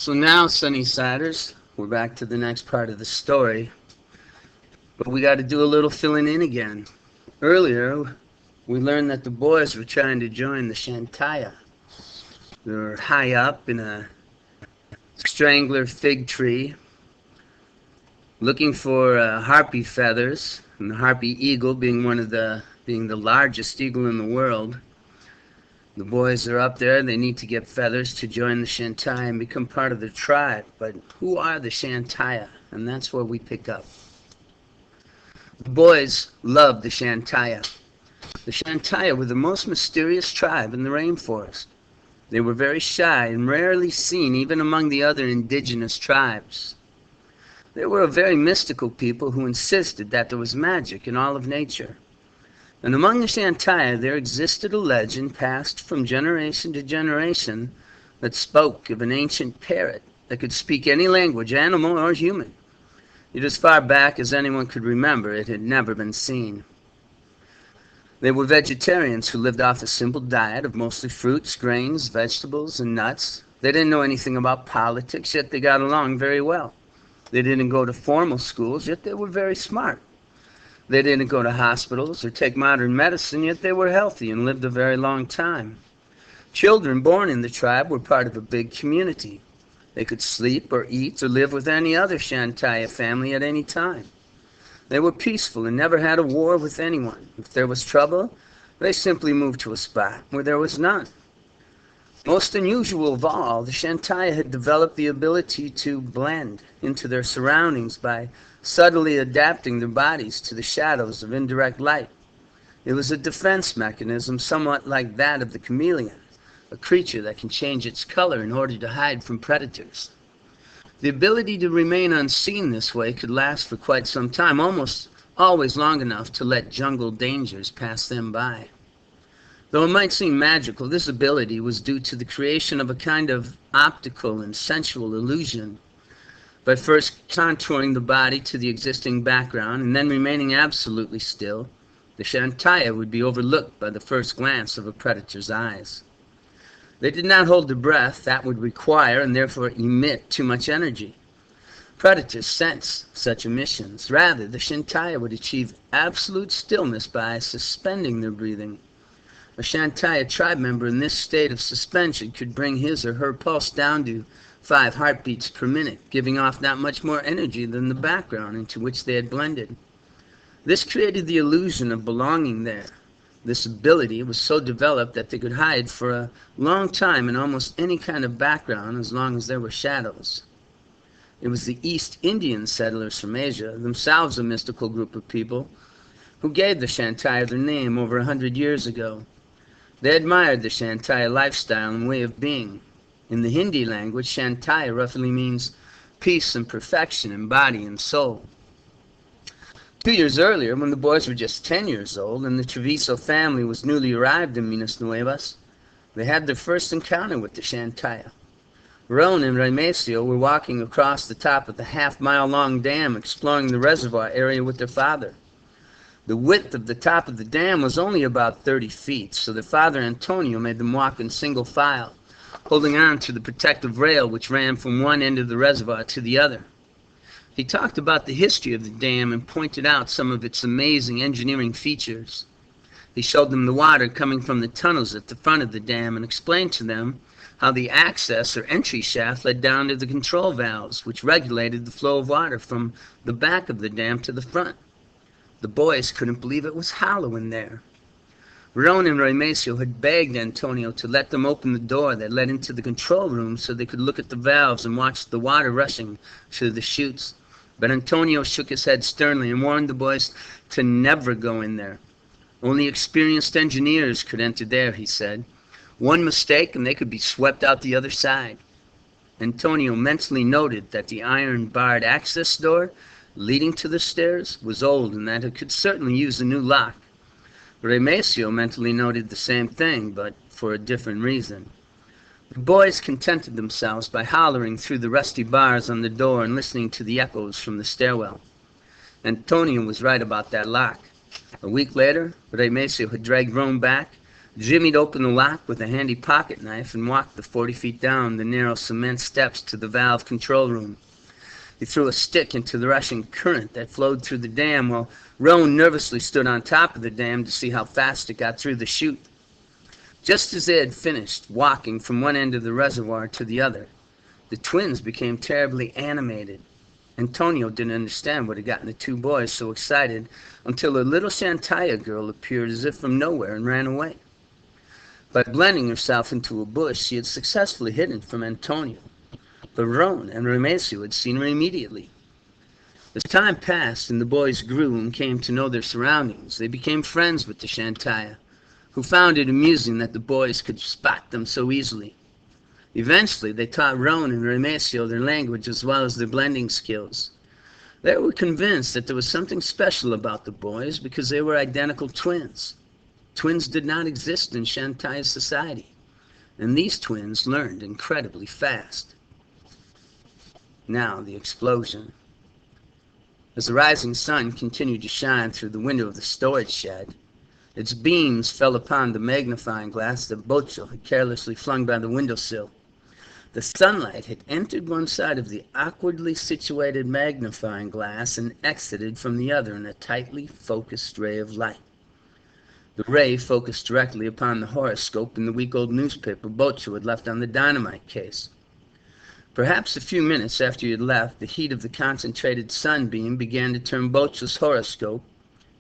So now, Sunnysiders, we're back to the next part of the story, but we got to do a little filling in again. Earlier, we learned that the boys were trying to join the Shantaya. They were high up in a strangler fig tree, looking for harpy feathers, and the harpy eagle being the largest eagle in the world. The boys are up there. They need to get feathers to join the Shantaya and become part of the tribe. But who are the Shantaya? And that's where we pick up. The boys loved the Shantaya. The Shantaya were the most mysterious tribe in the rainforest. They were very shy and rarely seen even among the other indigenous tribes. They were a very mystical people who insisted that there was magic in all of nature. And among the Shantaya there existed a legend passed from generation to generation that spoke of an ancient parrot that could speak any language, animal or human. Yet as far back as anyone could remember, it had never been seen. They were vegetarians who lived off a simple diet of mostly fruits, grains, vegetables, and nuts. They didn't know anything about politics, yet they got along very well. They didn't go to formal schools, yet they were very smart. They didn't go to hospitals or take modern medicine, yet they were healthy and lived a very long time. Children born in the tribe were part of a big community. They could sleep or eat or live with any other Shantaya family at any time. They were peaceful and never had a war with anyone. If there was trouble, they simply moved to a spot where there was none. Most unusual of all, the Shantaya had developed the ability to blend into their surroundings by subtly adapting their bodies to the shadows of indirect light. It was a defense mechanism somewhat like that of the chameleon, a creature that can change its color in order to hide from predators. The ability to remain unseen this way could last for quite some time, almost always long enough to let jungle dangers pass them by. Though it might seem magical, this ability was due to the creation of a kind of optical and sensual illusion. By first contouring the body to the existing background and then remaining absolutely still, the Shantaya would be overlooked by the first glance of a predator's eyes. They did not hold their breath. That would require and therefore emit too much energy. Predators sense such emissions. Rather, the Shantaya would achieve absolute stillness by suspending their breathing. A Shantaya tribe member in this state of suspension could bring his or her pulse down to 5 heartbeats per minute, giving off not much more energy than the background into which they had blended. This created the illusion of belonging there. This ability was so developed that they could hide for a long time in almost any kind of background as long as there were shadows. It was the East Indian settlers from Asia, themselves a mystical group of people, who gave the Shantaya their name over 100 years ago. They admired the Shantaya lifestyle and way of being. In the Hindi language, Shantaya roughly means peace and perfection in body and soul. 2 years earlier, when the boys were just 10 years old and the Treviso family was newly arrived in Minas Nuevas, they had their first encounter with the Shantaya. Ron and Remesio were walking across the top of the half-mile-long dam exploring the reservoir area with their father. The width of the top of the dam was only about 30 feet, so their father Antonio made them walk in single file, holding on to the protective rail which ran from one end of the reservoir to the other. He talked about the history of the dam and pointed out some of its amazing engineering features. He showed them the water coming from the tunnels at the front of the dam and explained to them how the access or entry shaft led down to the control valves, which regulated the flow of water from the back of the dam to the front. The boys couldn't believe it was hollow in there. Ron and Remesio had begged Antonio to let them open the door that led into the control room so they could look at the valves and watch the water rushing through the chutes. But Antonio shook his head sternly and warned the boys to never go in there. Only experienced engineers could enter there, he said. One mistake and they could be swept out the other side. Antonio mentally noted that the iron-barred access door leading to the stairs was old and that it could certainly use a new lock. Remesio mentally noted the same thing, but for a different reason. The boys contented themselves by hollering through the rusty bars on the door and listening to the echoes from the stairwell. Antonio was right about that lock. A week later, Remesio had dragged Rome back Jimmy'd open the lock with a handy pocket knife and walked the 40 feet down the narrow cement steps to the valve control room. He threw a stick into the rushing current that flowed through the dam while Roan nervously stood on top of the dam to see how fast it got through the chute. Just as they had finished walking from one end of the reservoir to the other, the twins became terribly animated. Antonio didn't understand what had gotten the two boys so excited until a little Shantaya girl appeared as if from nowhere and ran away. By blending herself into a bush, she had successfully hidden from Antonio, but Roan and Remesio had seen her immediately. As time passed and the boys grew and came to know their surroundings, they became friends with the Shantaya, who found it amusing that the boys could spot them so easily. Eventually, they taught Roan and Remesio their language as well as their blending skills. They were convinced that there was something special about the boys because they were identical twins. Twins did not exist in Shantaya society, and these twins learned incredibly fast. Now the explosion. As the rising sun continued to shine through the window of the storage shed, its beams fell upon the magnifying glass that Bocho had carelessly flung by the windowsill. The sunlight had entered one side of the awkwardly situated magnifying glass and exited from the other in a tightly focused ray of light. The ray focused directly upon the horoscope in the week-old newspaper Bocho had left on the dynamite case. Perhaps a few minutes after he had left, the heat of the concentrated sunbeam began to turn Bocho's horoscope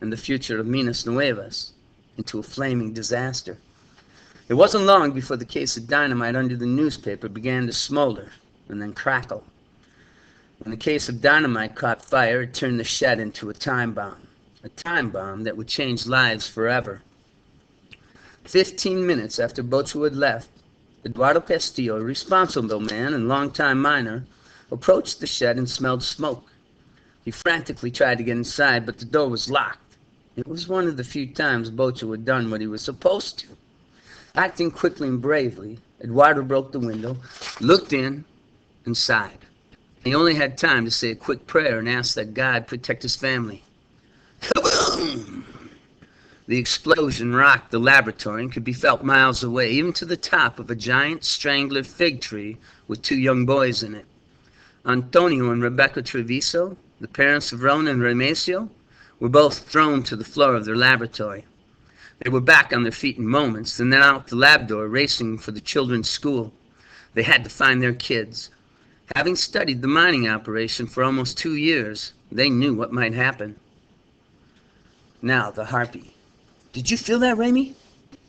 and the future of Minas Nuevas into a flaming disaster. It wasn't long before the case of dynamite under the newspaper began to smolder and then crackle. When the case of dynamite caught fire, it turned the shed into a time bomb that would change lives forever. 15 minutes after Bocho had left, Eduardo Castillo, a responsible man and longtime miner, approached the shed and smelled smoke. He frantically tried to get inside, but the door was locked. It was one of the few times Bocho had done what he was supposed to. Acting quickly and bravely, Eduardo broke the window, looked in, and sighed. He only had time to say a quick prayer and ask that God protect his family. Kaboom! The explosion rocked the laboratory and could be felt miles away, even to the top of a giant strangler fig tree with two young boys in it. Antonio and Rebecca Treviso, the parents of Roan and Remesio, were both thrown to the floor of their laboratory. They were back on their feet in moments, and then out the lab door, racing for the children's school. They had to find their kids. Having studied the mining operation for almost 2 years, they knew what might happen. Now the harpy. "Did you feel that, Remy?"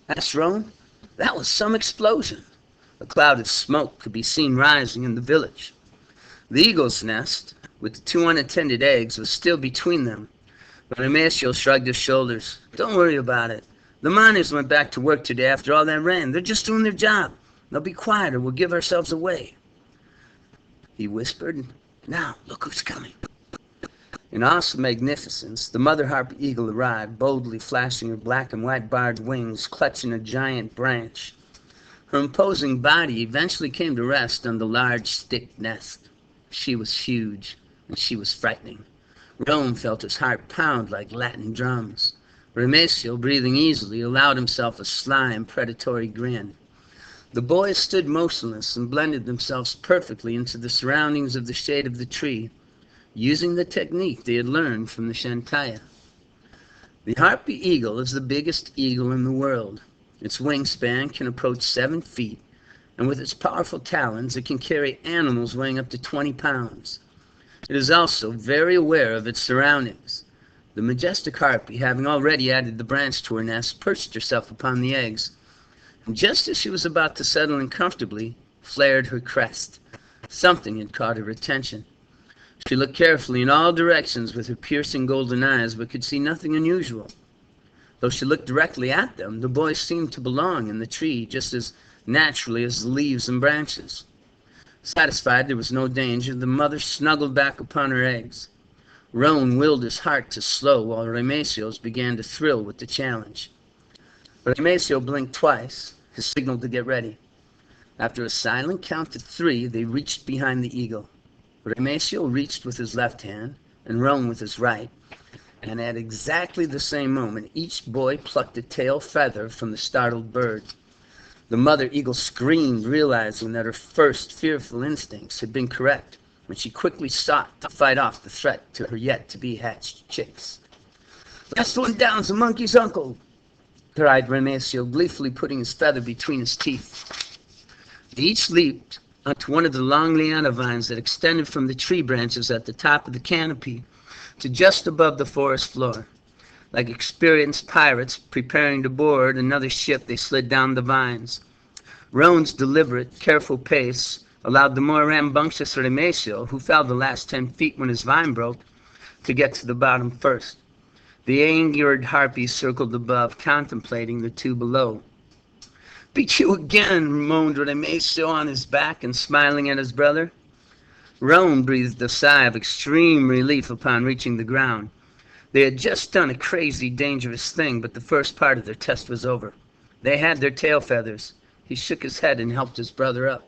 asked Roan. "That was some explosion." A cloud of smoke could be seen rising in the village. The eagle's nest, with the 2 unattended eggs, was still between them. But Remesio shrugged his shoulders. "Don't worry about it. The miners went back to work today after all that rain. They're just doing their job. They'll be quiet or we'll give ourselves away." He whispered, "Now, look who's coming." In awesome magnificence, the mother harp eagle arrived, boldly flashing her black and white barred wings, clutching a giant branch. Her imposing body eventually came to rest on the large stick nest. She was huge, and she was frightening. Roan felt his heart pound like Latin drums. Remesio, breathing easily, allowed himself a sly and predatory grin. The boys stood motionless and blended themselves perfectly into the surroundings of the shade of the tree, using the technique they had learned from the Shantaya. The harpy eagle is the biggest eagle in the world. Its wingspan can approach 7 feet, and with its powerful talons, it can carry animals weighing up to 20 pounds. It is also very aware of its surroundings. The majestic harpy, having already added the branch to her nest, perched herself upon the eggs, and just as she was about to settle in comfortably, flared her crest. Something had caught her attention. She looked carefully in all directions with her piercing golden eyes, but could see nothing unusual. Though she looked directly at them, the boys seemed to belong in the tree just as naturally as the leaves and branches. Satisfied there was no danger, the mother snuggled back upon her eggs. Roan willed his heart to slow, while Remesio's began to thrill with the challenge. Remesio blinked twice, his signal to get ready. After a silent count to 3, they reached behind the eagle. Remesio reached with his left hand, and Roan with his right, And at exactly the same moment, each boy plucked a tail feather from the startled bird. The mother eagle screamed, realizing that her first fearful instincts had been correct, when she quickly sought to fight off the threat to her yet-to-be-hatched chicks. "Last one down's the monkey's uncle," cried Remecio, gleefully putting his feather between his teeth. They each leaped onto one of the long liana vines that extended from the tree branches at the top of the canopy to just above the forest floor. Like experienced pirates preparing to board another ship, they slid down the vines. Roan's deliberate, careful pace allowed the more rambunctious Remecio, who fell the last 10 feet when his vine broke, to get to the bottom first. The angered harpies circled above, contemplating the two below. "Beat you again," moaned Remecio on his back and smiling at his brother. Roan breathed a sigh of extreme relief upon reaching the ground. They had just done a crazy, dangerous thing, but the first part of their test was over. They had their tail feathers. He shook his head and helped his brother up.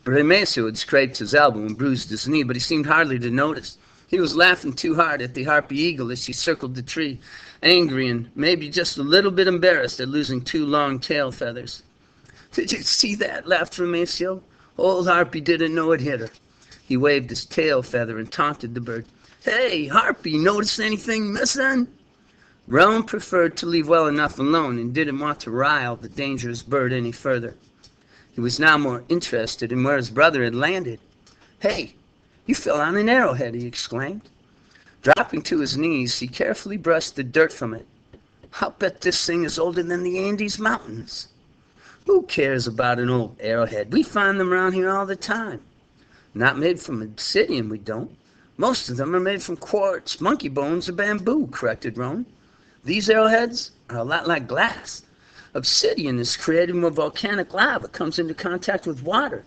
Remecio had scraped his elbow and bruised his knee, but he seemed hardly to notice. He was laughing too hard at the harpy eagle as she circled the tree, angry and maybe just a little bit embarrassed at losing 2 long tail feathers. "Did you see that?" laughed Remecio. "Old Harpy didn't know it hit her." He waved his tail feather and taunted the bird. "Hey, Harpy, notice anything missing?" Roan preferred to leave well enough alone and didn't want to rile the dangerous bird any further. He was now more interested in where his brother had landed. "Hey, you fell on an arrowhead," he exclaimed. Dropping to his knees, he carefully brushed the dirt from it. "I'll bet this thing is older than the Andes Mountains." "Who cares about an old arrowhead? We find them around here all the time." "Not made from obsidian, we don't. Most of them are made from quartz, monkey bones, or bamboo," corrected Roan. "These arrowheads are a lot like glass. Obsidian is created when volcanic lava comes into contact with water.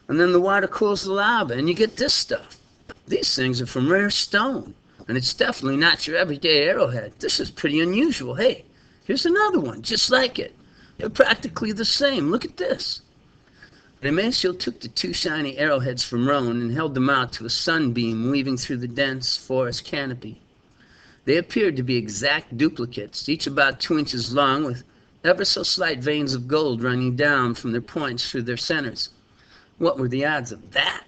And then the water cools the lava, and you get this stuff. These things are from rare stone, and it's definitely not your everyday arrowhead. This is pretty unusual. Hey, here's another one, just like it. They're practically the same. Look at this." Remecio took the 2 shiny arrowheads from Roan and held them out to a sunbeam weaving through the dense forest canopy. They appeared to be exact duplicates, each about 2 inches long, with ever so slight veins of gold running down from their points through their centers. What were the odds of that?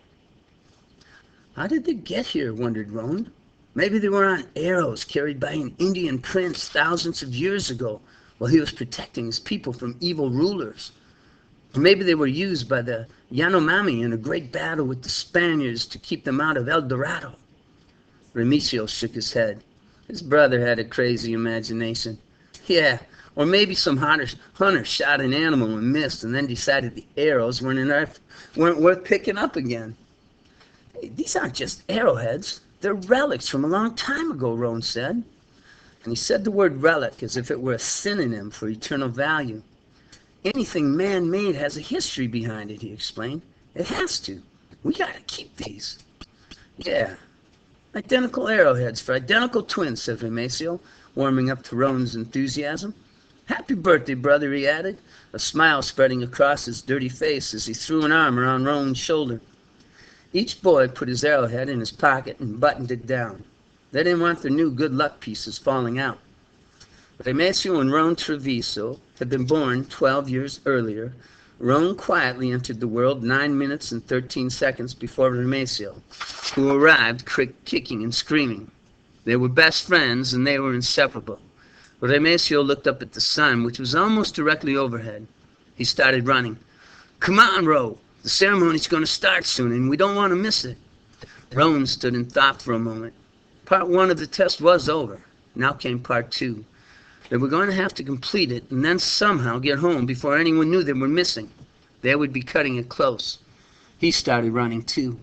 "How did they get here?" wondered Roan. "Maybe they were on arrows carried by an Indian prince thousands of years ago while he was protecting his people from evil rulers. Or maybe they were used by the Yanomami in a great battle with the Spaniards to keep them out of El Dorado." Remecio shook his head. His brother had a crazy imagination. "Yeah, or maybe some hunter shot an animal and missed and then decided the arrows weren't worth picking up again." "Hey, these aren't just arrowheads. They're relics from a long time ago," Roan said. And he said the word relic as if it were a synonym for eternal value. "Anything man-made has a history behind it," he explained. "It has to. We gotta keep these." "Yeah, identical arrowheads for identical twins," said Remecio, warming up to Roan's enthusiasm. "Happy birthday, brother," he added, a smile spreading across his dirty face as he threw an arm around Roan's shoulder. Each boy put his arrowhead in his pocket and buttoned it down. They didn't want their new good luck pieces falling out. Remecio and Roan Treviso had been born 12 years earlier. Roan quietly entered the world 9 minutes and 13 seconds before Remecio, who arrived kicking and screaming. They were best friends and they were inseparable. Remecio looked up at the sun, which was almost directly overhead. He started running. "Come on, Ro. The ceremony's going to start soon and we don't want to miss it." Roan stood in thought for a moment. Part 1 of the test was over. Now came Part 2. They were going to have to complete it and then somehow get home before anyone knew they were missing. They would be cutting it close. He started running too.